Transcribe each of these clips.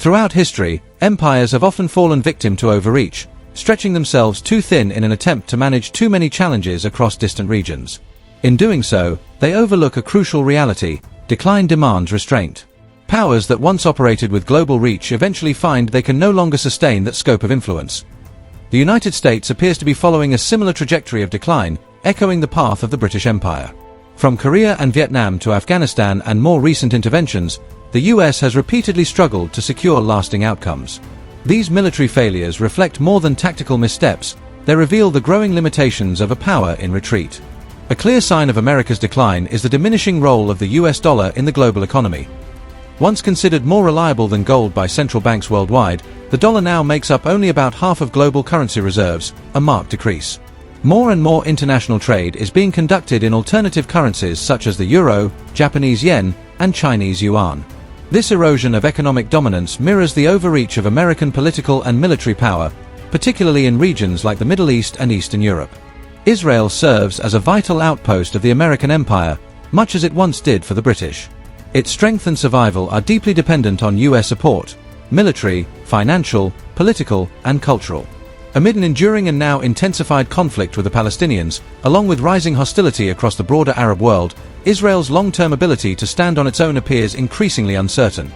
Throughout history, empires have often fallen victim to overreach, stretching themselves too thin in an attempt to manage too many challenges across distant regions. In doing so, they overlook a crucial reality: decline demands restraint. Powers that once operated with global reach eventually find they can no longer sustain that scope of influence. The United States appears to be following a similar trajectory of decline, echoing the path of the British Empire. From Korea and Vietnam to Afghanistan and more recent interventions, the US has repeatedly struggled to secure lasting outcomes. These military failures reflect more than tactical missteps; they reveal the growing limitations of a power in retreat. A clear sign of America's decline is the diminishing role of the US dollar in the global economy. Once considered more reliable than gold by central banks worldwide, the dollar now makes up only about half of global currency reserves, a marked decrease. More and more international trade is being conducted in alternative currencies such as the euro, Japanese yen, and Chinese yuan. This erosion of economic dominance mirrors the overreach of American political and military power, particularly in regions like the Middle East and Eastern Europe. Israel serves as a vital outpost of the American empire, much as it once did for the British. Its strength and survival are deeply dependent on US support: military, financial, political, and cultural. Amid an enduring and now intensified conflict with the Palestinians, along with rising hostility across the broader Arab world, Israel's long-term ability to stand on its own appears increasingly uncertain.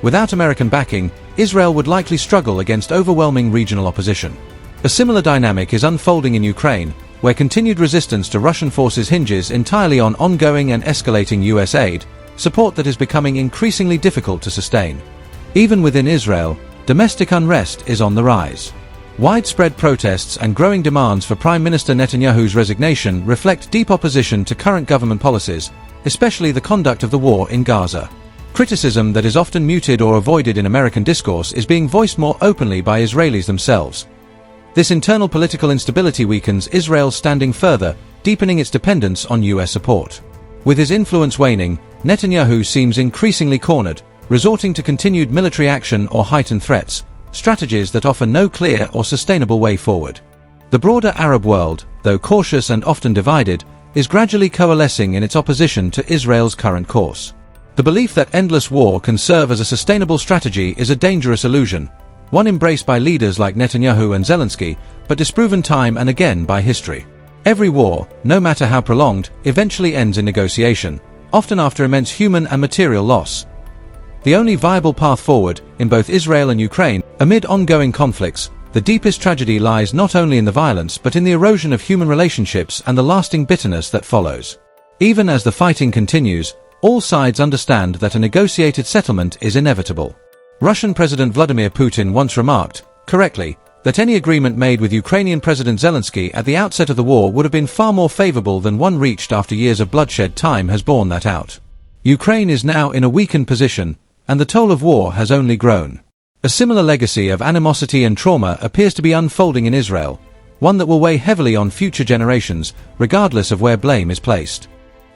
Without American backing, Israel would likely struggle against overwhelming regional opposition. A similar dynamic is unfolding in Ukraine, where continued resistance to Russian forces hinges entirely on ongoing and escalating US aid, support that is becoming increasingly difficult to sustain. Even within Israel, domestic unrest is on the rise. Widespread protests and growing demands for Prime Minister Netanyahu's resignation reflect deep opposition to current government policies, especially the conduct of the war in Gaza. Criticism that is often muted or avoided in American discourse is being voiced more openly by Israelis themselves. This internal political instability weakens Israel's standing further, deepening its dependence on US support. With his influence waning, Netanyahu seems increasingly cornered, resorting to continued military action or heightened threats, strategies that offer no clear or sustainable way forward. The broader Arab world, though cautious and often divided, is gradually coalescing in its opposition to Israel's current course. The belief that endless war can serve as a sustainable strategy is a dangerous illusion, one embraced by leaders like Netanyahu and Zelensky, but disproven time and again by history. Every war, no matter how prolonged, eventually ends in negotiation, often after immense human and material loss. The only viable path forward, in both Israel and Ukraine, amid ongoing conflicts, the deepest tragedy lies not only in the violence but in the erosion of human relationships and the lasting bitterness that follows. Even as the fighting continues, all sides understand that a negotiated settlement is inevitable. Russian President Vladimir Putin once remarked, correctly, that any agreement made with Ukrainian President Zelensky at the outset of the war would have been far more favorable than one reached after years of bloodshed. Time has borne that out. Ukraine is now in a weakened position, and the toll of war has only grown. A similar legacy of animosity and trauma appears to be unfolding in Israel, one that will weigh heavily on future generations, regardless of where blame is placed.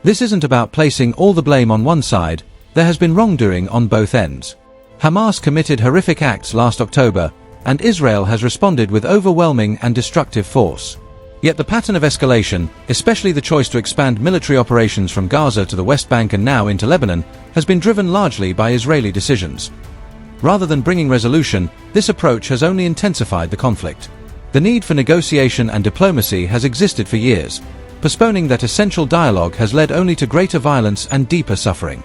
This isn't about placing all the blame on one side; there has been wrongdoing on both ends. Hamas committed horrific acts last October, and Israel has responded with overwhelming and destructive force. Yet the pattern of escalation, especially the choice to expand military operations from Gaza to the West Bank and now into Lebanon, has been driven largely by Israeli decisions. Rather than bringing resolution, this approach has only intensified the conflict. The need for negotiation and diplomacy has existed for years. Postponing that essential dialogue has led only to greater violence and deeper suffering.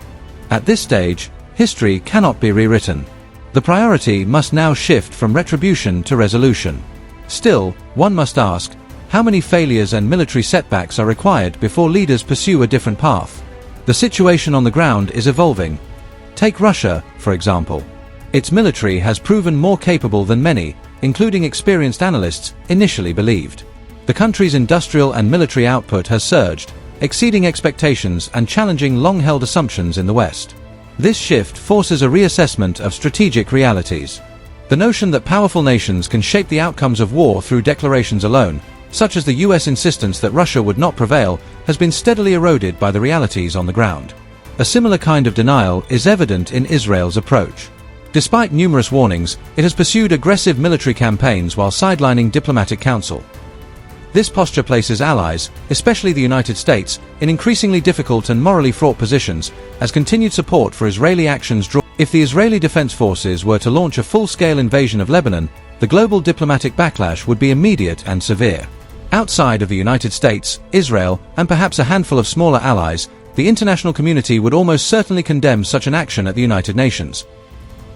At this stage, history cannot be rewritten. The priority must now shift from retribution to resolution. Still, one must ask, how many failures and military setbacks are required before leaders pursue a different path? The situation on the ground is evolving. Take Russia, for example. Its military has proven more capable than many, including experienced analysts, initially believed. The country's industrial and military output has surged, exceeding expectations and challenging long-held assumptions in the West. This shift forces a reassessment of strategic realities. The notion that powerful nations can shape the outcomes of war through declarations alone, such as the US insistence that Russia would not prevail, has been steadily eroded by the realities on the ground. A similar kind of denial is evident in Israel's approach. Despite numerous warnings, it has pursued aggressive military campaigns while sidelining diplomatic counsel. This posture places allies, especially the United States, in increasingly difficult and morally fraught positions, as continued support for Israeli actions draws If the Israeli Defense Forces were to launch a full-scale invasion of Lebanon, the global diplomatic backlash would be immediate and severe. Outside of the United States, Israel, and perhaps a handful of smaller allies, the international community would almost certainly condemn such an action at the United Nations.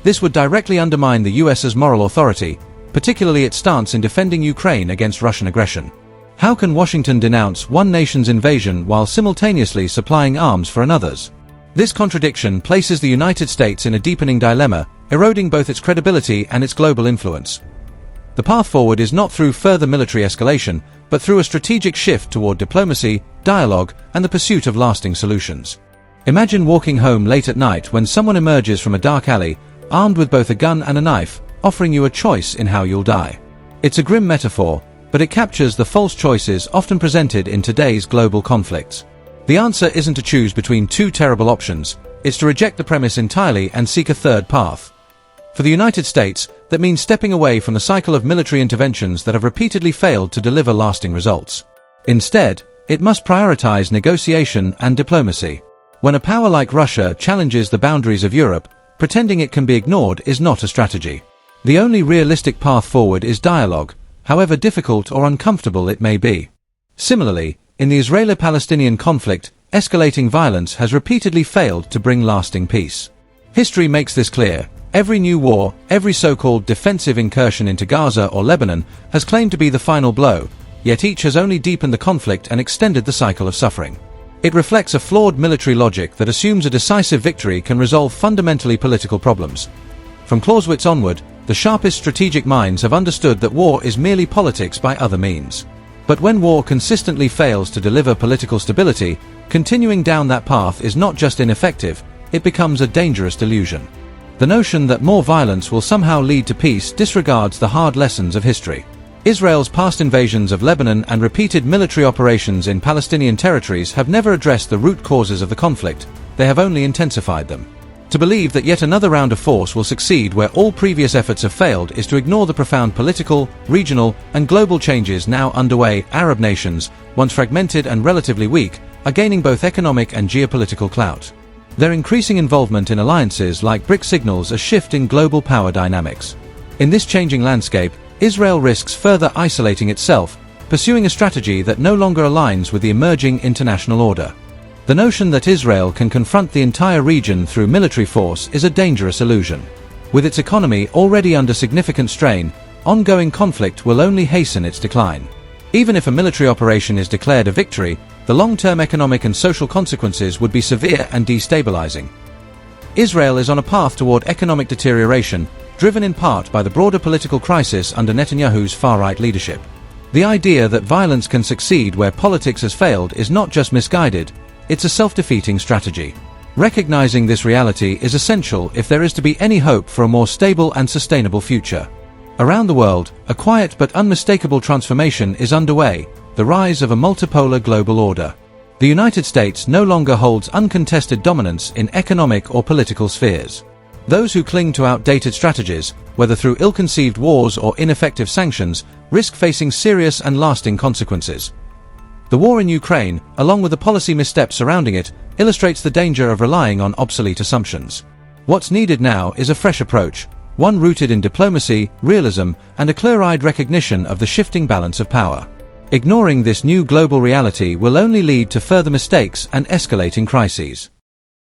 This would directly undermine the US's moral authority, particularly its stance in defending Ukraine against Russian aggression. How can Washington denounce one nation's invasion while simultaneously supplying arms for another's? This contradiction places the United States in a deepening dilemma, eroding both its credibility and its global influence. The path forward is not through further military escalation, but through a strategic shift toward diplomacy, dialogue, and the pursuit of lasting solutions. Imagine walking home late at night when someone emerges from a dark alley, armed with both a gun and a knife, offering you a choice in how you'll die. It's a grim metaphor, but it captures the false choices often presented in today's global conflicts. The answer isn't to choose between two terrible options, it's to reject the premise entirely and seek a third path. For the United States, that means stepping away from the cycle of military interventions that have repeatedly failed to deliver lasting results. Instead, it must prioritize negotiation and diplomacy. When a power like Russia challenges the boundaries of Europe, pretending it can be ignored is not a strategy. The only realistic path forward is dialogue, however difficult or uncomfortable it may be. Similarly, in the Israeli-Palestinian conflict, escalating violence has repeatedly failed to bring lasting peace. History makes this clear. Every new war, every so-called defensive incursion into Gaza or Lebanon has claimed to be the final blow, yet each has only deepened the conflict and extended the cycle of suffering. It reflects a flawed military logic that assumes a decisive victory can resolve fundamentally political problems. From Clausewitz onward, the sharpest strategic minds have understood that war is merely politics by other means. But when war consistently fails to deliver political stability, continuing down that path is not just ineffective, it becomes a dangerous delusion. The notion that more violence will somehow lead to peace disregards the hard lessons of history. Israel's past invasions of Lebanon and repeated military operations in Palestinian territories have never addressed the root causes of the conflict, they have only intensified them. To believe that yet another round of force will succeed where all previous efforts have failed is to ignore the profound political, regional, and global changes now underway. Arab nations, once fragmented and relatively weak, are gaining both economic and geopolitical clout. Their increasing involvement in alliances like BRICS signals a shift in global power dynamics. In this changing landscape, Israel risks further isolating itself, pursuing a strategy that no longer aligns with the emerging international order. The notion that Israel can confront the entire region through military force is a dangerous illusion. With its economy already under significant strain, ongoing conflict will only hasten its decline. Even if a military operation is declared a victory, the long-term economic and social consequences would be severe and destabilizing. Israel is on a path toward economic deterioration, driven in part by the broader political crisis under Netanyahu's far-right leadership. The idea that violence can succeed where politics has failed is not just misguided, it's a self-defeating strategy. Recognizing this reality is essential if there is to be any hope for a more stable and sustainable future. Around the world, a quiet but unmistakable transformation is underway, the rise of a multipolar global order. The United States no longer holds uncontested dominance in economic or political spheres. Those who cling to outdated strategies, whether through ill-conceived wars or ineffective sanctions, risk facing serious and lasting consequences. The war in Ukraine, along with the policy missteps surrounding it, illustrates the danger of relying on obsolete assumptions. What's needed now is a fresh approach, one rooted in diplomacy, realism, and a clear-eyed recognition of the shifting balance of power. Ignoring this new global reality will only lead to further mistakes and escalating crises.